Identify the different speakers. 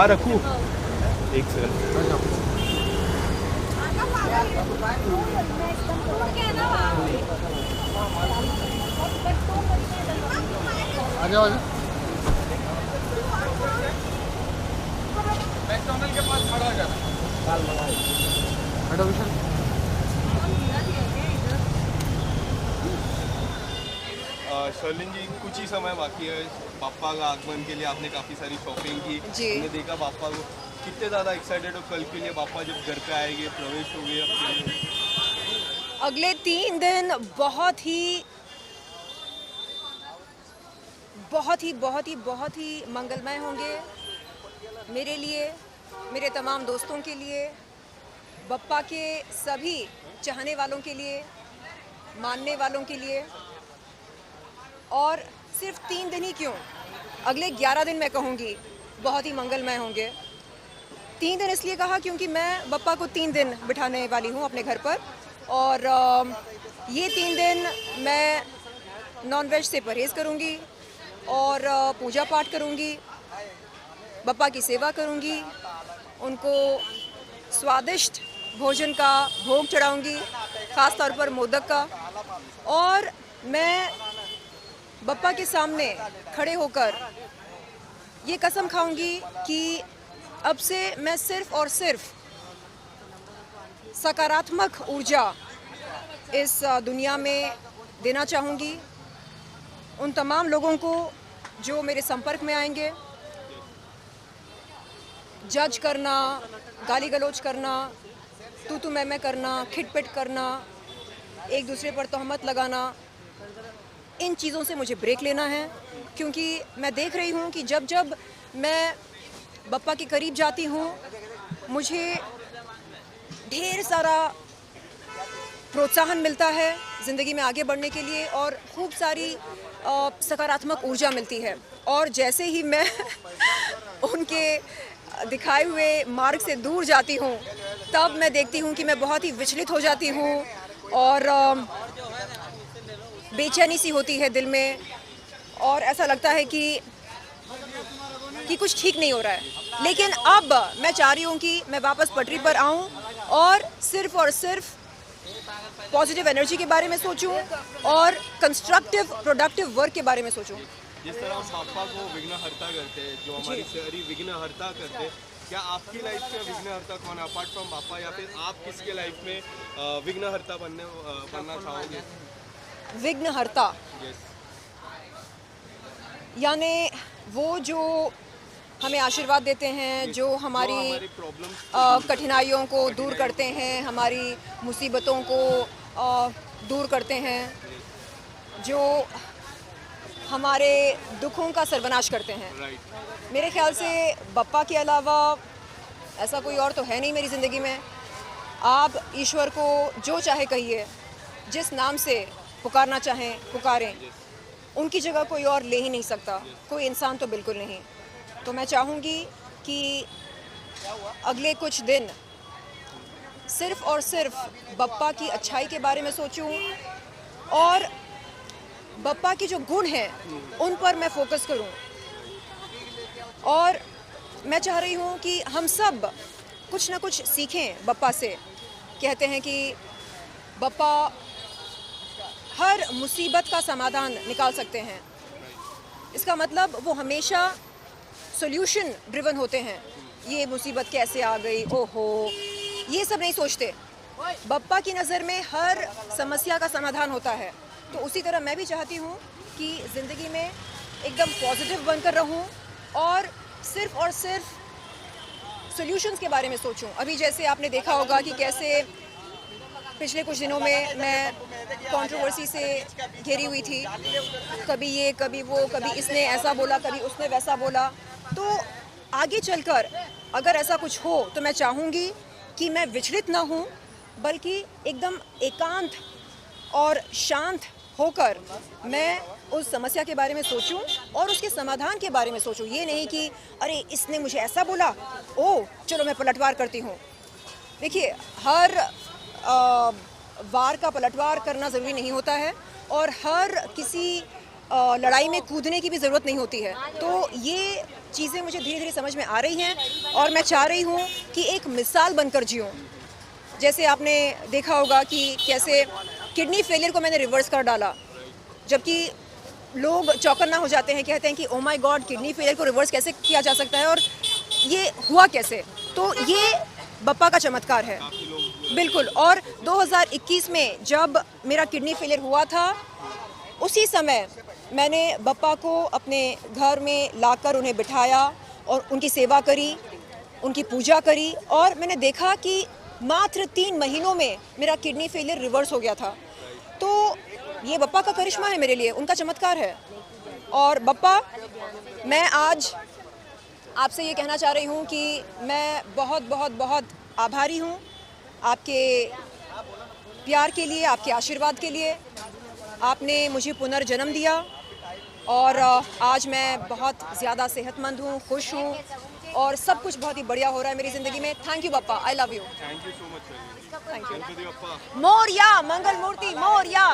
Speaker 1: वहाँ रखूँ? एक सेकंड।
Speaker 2: आ जाओ मैकडॉनल्ड के पास खड़ा हो जाना। हटो विशाल।
Speaker 1: शर्लिन जी, कुछ ही समय बाकी है पापा का आगमन के लिए। आपने काफ़ी सारी शॉपिंग की,
Speaker 3: जी।
Speaker 1: हमने देखा पापा को कितने ज़्यादा एक्साइटेड हो कल के लिए। पापा जब घर पे आएंगे, प्रवेश हो गए आपके लिए।
Speaker 3: अगले 3 दिन बहुत ही मंगलमय होंगे मेरे लिए, मेरे तमाम दोस्तों के लिए, बप्पा के सभी चाहने वालों के लिए, मानने वालों के लिए। और सिर्फ 3 दिन ही क्यों, अगले 11 दिन मैं कहूँगी बहुत ही मंगलमय होंगे। 3 दिन इसलिए कहा क्योंकि मैं बप्पा को 3 दिन बिठाने वाली हूँ अपने घर पर। और ये 3 दिन मैं नॉनवेज से परहेज़ करूँगी और पूजा पाठ करूँगी, बप्पा की सेवा करूँगी, उनको स्वादिष्ट भोजन का भोग चढ़ाऊँगी, ख़ास तौर पर मोदक का। और मैं बप्पा के सामने खड़े होकर ये कसम खाऊंगी कि अब से मैं सिर्फ़ और सिर्फ सकारात्मक ऊर्जा इस दुनिया में देना चाहूँगी उन तमाम लोगों को जो मेरे संपर्क में आएंगे। जज करना, गाली गलौज करना, तू मैं करना, खिटपिट करना, एक दूसरे पर तोहमत लगाना, इन चीज़ों से मुझे ब्रेक लेना है। क्योंकि मैं देख रही हूँ कि जब जब मैं बप्पा के करीब जाती हूँ मुझे ढेर सारा प्रोत्साहन मिलता है ज़िंदगी में आगे बढ़ने के लिए और खूब सारी सकारात्मक ऊर्जा मिलती है। और जैसे ही मैं उनके दिखाए हुए मार्ग से दूर जाती हूँ तब मैं देखती हूँ कि मैं बहुत ही विचलित हो जाती हूँ और बेचैनी सी होती है दिल में और ऐसा लगता है कि कुछ ठीक नहीं हो रहा है। लेकिन अब मैं चाह रही हूँ कि मैं वापस पटरी पर आऊँ और सिर्फ पॉजिटिव एनर्जी के बारे में सोचूं और कंस्ट्रक्टिव प्रोडक्टिव वर्क के बारे में सोचूं।
Speaker 1: जिस तरह हम पापा को विघ्नहर्ता करते हैं, जो हमारी सारी विघ्नहर्ता करते हैं, क्या आपकी लाइफ में विघ्नहर्ता कौन है अपार्ट फ्रॉम पापा, या फिर आप किसके लाइफ में विघ्नहर्ता बनना चाहोगे?
Speaker 3: विघ्नहर्ता यानी वो जो हमें आशीर्वाद देते हैं, जो हमारी कठिनाइयों को दूर करते हैं, हमारी मुसीबतों को दूर करते हैं, जो हमारे दुखों का सर्वनाश करते हैं। मेरे ख्याल से बप्पा के अलावा ऐसा कोई और तो है नहीं मेरी ज़िंदगी में। आप ईश्वर को जो चाहे कहिए, जिस नाम से पुकारना चाहें पुकारें, उनकी जगह कोई और ले ही नहीं सकता, कोई इंसान तो बिल्कुल नहीं। तो मैं चाहूँगी कि अगले कुछ दिन सिर्फ़ और सिर्फ बप्पा की अच्छाई के बारे में सोचूं और बप्पा के जो गुण हैं उन पर मैं फोकस करूं। और मैं चाह रही हूं कि हम सब कुछ ना कुछ सीखें बप्पा से। कहते हैं कि बप्पा हर मुसीबत का समाधान निकाल सकते हैं। इसका मतलब वो हमेशा सॉल्यूशन ड्रिवन होते हैं। ये मुसीबत कैसे आ गई, ओहो, ये सब नहीं सोचते। बप्पा की नज़र में हर समस्या का समाधान होता है। तो उसी तरह मैं भी चाहती हूँ कि ज़िंदगी में एकदम पॉजिटिव बनकर रहूँ और सिर्फ सॉल्यूशंस के बारे में सोचूं। अभी जैसे आपने देखा होगा कि कैसे पिछले कुछ दिनों में मैं कंट्रोवर्सी से घिरी हुई थी, कभी ये कभी वो, कभी इसने ऐसा बोला, कभी उसने वैसा बोला। तो आगे चलकर अगर ऐसा कुछ हो तो मैं चाहूँगी कि मैं विचलित ना हूँ, बल्कि एकदम एकांत और शांत होकर मैं उस समस्या के बारे में सोचूं और उसके समाधान के बारे में सोचूं। ये नहीं कि अरे इसने मुझे ऐसा बोला, ओह चलो मैं पलटवार करती हूँ। देखिए, हर वार का पलटवार करना ज़रूरी नहीं होता है और हर किसी लड़ाई में कूदने की भी ज़रूरत नहीं होती है। तो ये चीज़ें मुझे धीरे धीरे समझ में आ रही हैं और मैं चाह रही हूँ कि एक मिसाल बनकर जीऊँ। जैसे आपने देखा होगा कि कैसे किडनी फेलियर को मैंने रिवर्स कर डाला, जबकि लोग चौकन्ना हो जाते हैं, कहते हैं कि oh my God, kidney failure को रिवर्स कैसे किया जा सकता है और ये हुआ कैसे। तो ये बप्पा का चमत्कार है बिल्कुल। और 2021 में जब मेरा किडनी फेलियर हुआ था, उसी समय मैंने बप्पा को अपने घर में लाकर उन्हें बिठाया और उनकी सेवा करी, उनकी पूजा करी और मैंने देखा कि मात्र 3 महीनों में मेरा किडनी फेलियर रिवर्स हो गया था। तो ये बप्पा का करिश्मा है मेरे लिए, उनका चमत्कार है। और बप्पा, मैं आज आपसे ये कहना चाह रही हूँ कि मैं बहुत बहुत बहुत आभारी हूँ आपके प्यार के लिए, आपके आशीर्वाद के लिए। आपने मुझे पुनर्जन्म दिया और आज मैं बहुत ज़्यादा सेहतमंद हूँ, खुश हूँ और सब कुछ बहुत ही बढ़िया हो रहा है मेरी ज़िंदगी में। Thank you Bappa, I love you.
Speaker 1: Thank you so much.
Speaker 3: Thank you.
Speaker 1: Ganpati Bappa.
Speaker 3: मोरया, मंगल मूर्ति मोरया।